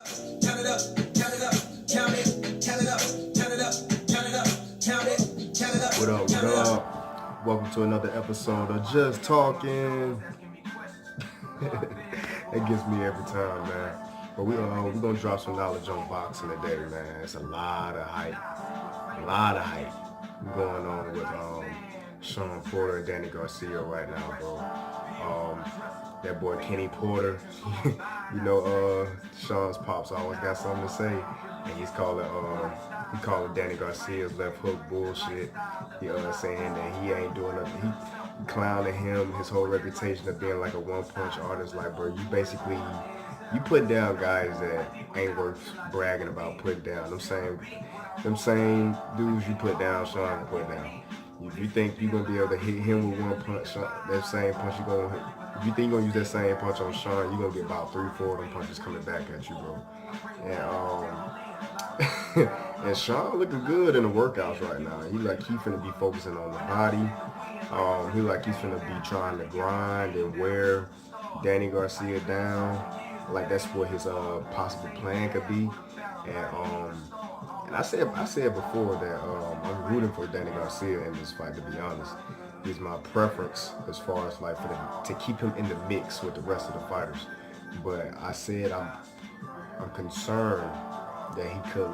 count it up, count it up, count it, count it up, count it up, count it up, count it, count it up. What up, what up? Welcome to another episode of Just Talking. It gets me every time, man. But we're gonna drop some knowledge on boxing today, man. It's a lot of hype going on with Shawn Porter and Danny Garcia right now, bro. That boy Kenny Porter, Shawn's pops always got something to say, and he's calling Danny Garcia's left hook bullshit. He saying that he ain't doing nothing. He clowning him, his whole reputation of being like a one-punch artist. Like, bro, you put down guys that ain't worth bragging about putting down. Them same dudes you put down, Shawn put down. If you think you're gonna be able to hit him with one punch, that same punch you're gonna hit. If you think you're gonna use that same punch on Shawn, you're gonna get about 3-4 of them punches coming back at you, bro. And and Shawn looking good in the workouts right now. He finna be focusing on the body. He's finna be trying to grind and wear Danny Garcia down. Like, that's what his possible plan could be. And I said before that I'm rooting for Danny Garcia in this fight. To be honest, he's my preference as far as like to keep him in the mix with the rest of the fighters. But I said I'm concerned that he could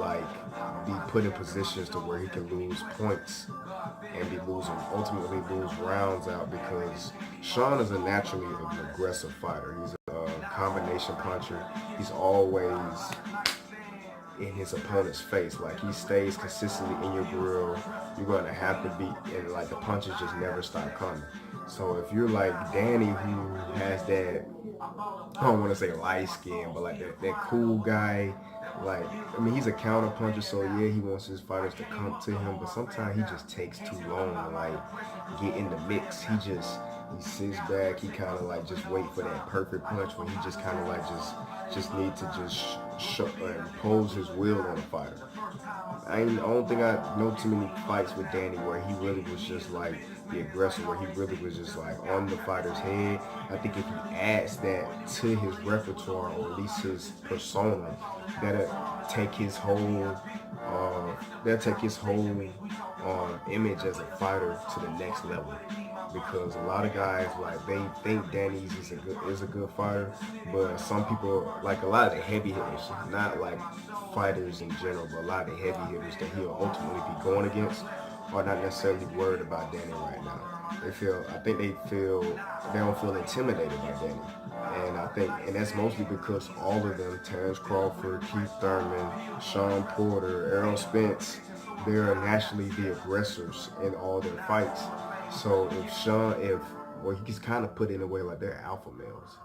be put in positions to where he can lose points and ultimately lose rounds out, because Shawn is naturally an aggressive fighter. He's a combination puncher. He's always in his opponent's face. Like, he stays consistently in your grill. You're gonna have to be, and like the punches just never stop coming. So if you're like Danny, who has that, I don't want to say light skin, but like that cool guy, he's a counter puncher, so yeah, he wants his fighters to come to him, but sometimes he just takes too long to get in the mix. He sits back, he kind of just wait for that perfect punch when he just kind of just need to impose his will on the fighter. I don't think I know too many fights with Danny where he really was just like the aggressor, where he really was just like on the fighter's head. I think if he adds that to his repertoire, or at least his persona, that'll take his whole image as a fighter to the next level. Because a lot of guys, they think Danny is a good fighter, but some people, like a lot of the heavy hitters, not like fighters in general, but a lot of the heavy hitters that he'll ultimately be going against, are not necessarily worried about Danny right now. They don't feel intimidated by Danny. And that's mostly because all of them, Terrence Crawford, Keith Thurman, Shawn Porter, Errol Spence, they're naturally the aggressors in all their fights. So he gets kind of put in a way like they're alpha males.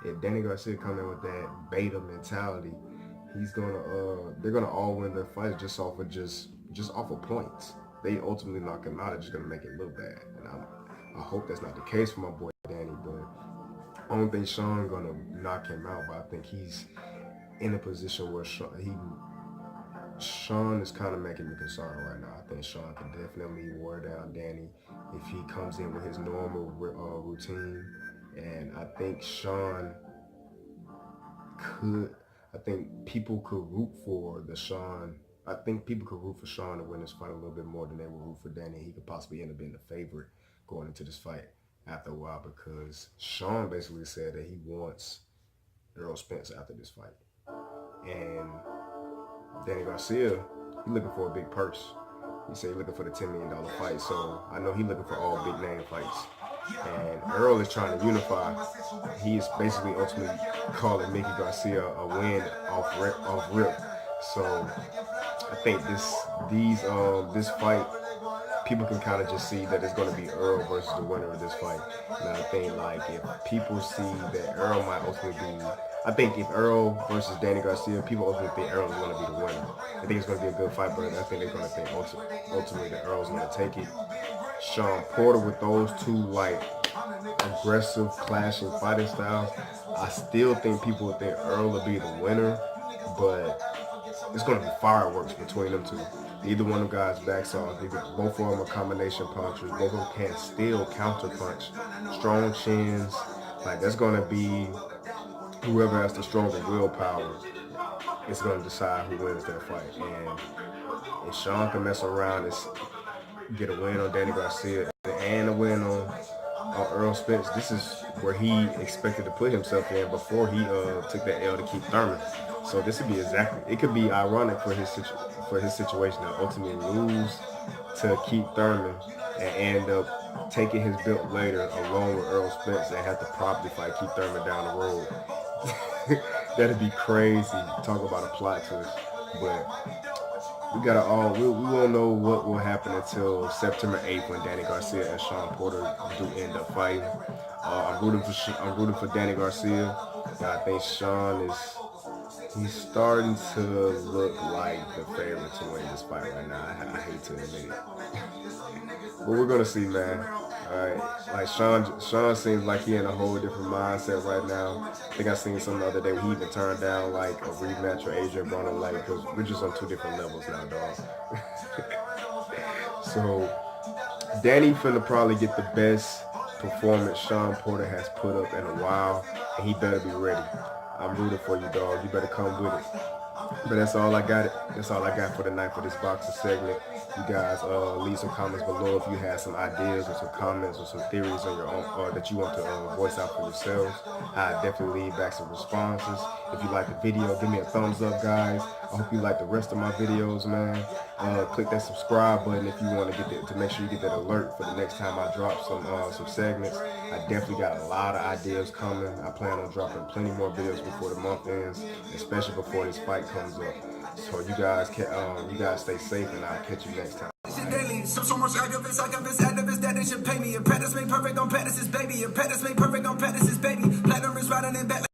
If Danny Garcia come in with that beta mentality, they're gonna all win their fights just off of points. They ultimately knock him out. It's just gonna make it look bad. And I hope that's not the case for my boy Danny, but I don't think Shawn gonna knock him out. But I think he's in a position where Shawn is kind of making me concerned right now. I think Shawn can definitely wear down Danny if he comes in with his normal routine. And I think people could root for Shawn to win this fight a little bit more than they would root for Danny. He could possibly end up being the favorite going into this fight after a while, because Shawn basically said that he wants Errol Spence after this fight. And Danny Garcia, he's looking for a big purse. He said he's looking for the $10 million fight, so I know he's looking for all big name fights. And Earl is trying to unify. He's basically ultimately calling Mickey Garcia a win off rip. So I think this fight, people can kind of just see that it's going to be Earl versus the winner of this fight. And I think if people see that Earl might ultimately be, I think if Earl versus Danny Garcia, people ultimately think Earl is going to be the winner. I think it's going to be a good fight, but I think they're going to think ultimately that Earl's going to take it. Shawn Porter, with those two aggressive, clashing fighting styles, I still think people would think Earl will be the winner, but it's going to be fireworks between them two. Either one of them guys backs off. Both of them are combination punchers. Both of them can still counter punch. Strong chins. That's going to be whoever has the stronger willpower it's going to decide who wins that fight. And if Shawn can mess around and get a win on Danny Garcia and a win on Earl Spence, this is where he expected to put himself in before he took that L to Keith Thurman. So this would be it could be ironic for his situation to ultimately lose to Keith Thurman and end up taking his belt later along with Earl Spence and have to probably fight Keith Thurman down the road. That'd be crazy. Talk about a plot twist. But we won't know what will happen until September 8th when Danny Garcia and Shawn Porter do end up fighting. I'm rooting for Danny Garcia. I think Shawn he's starting to look like the favorite to win this fight right now. I hate to admit it. But we're gonna see, man. Alright. Like Shawn seems like he in a whole different mindset right now. I think I seen something the other day where he even turned down like a rematch with Adrian Broner, like, because we're just on two different levels now, dog. So Danny finna probably get the best performance Shawn Porter has put up in a while, and he better be ready. I'm rooting for you, dog. You better come with it. But that's all I got. That's all I got for tonight for this boxing segment. You guys leave some comments below if you have some ideas or some comments or some theories on your own that you want to voice out for yourselves. I definitely leave back some responses. If you like the video, give me a thumbs up, guys. I hope you like the rest of my videos, man. Click that subscribe button if you want to make sure you get that alert for the next time I drop some segments. I definitely got a lot of ideas coming. I plan on dropping plenty more videos before the month ends, especially before this fight comes up. So you guys stay safe, and I'll catch you next time. So much activists that they should pay me. If Pettis made perfect on Pettis' baby. If Pettis made perfect on Pettis' baby. Platinum is riding in back.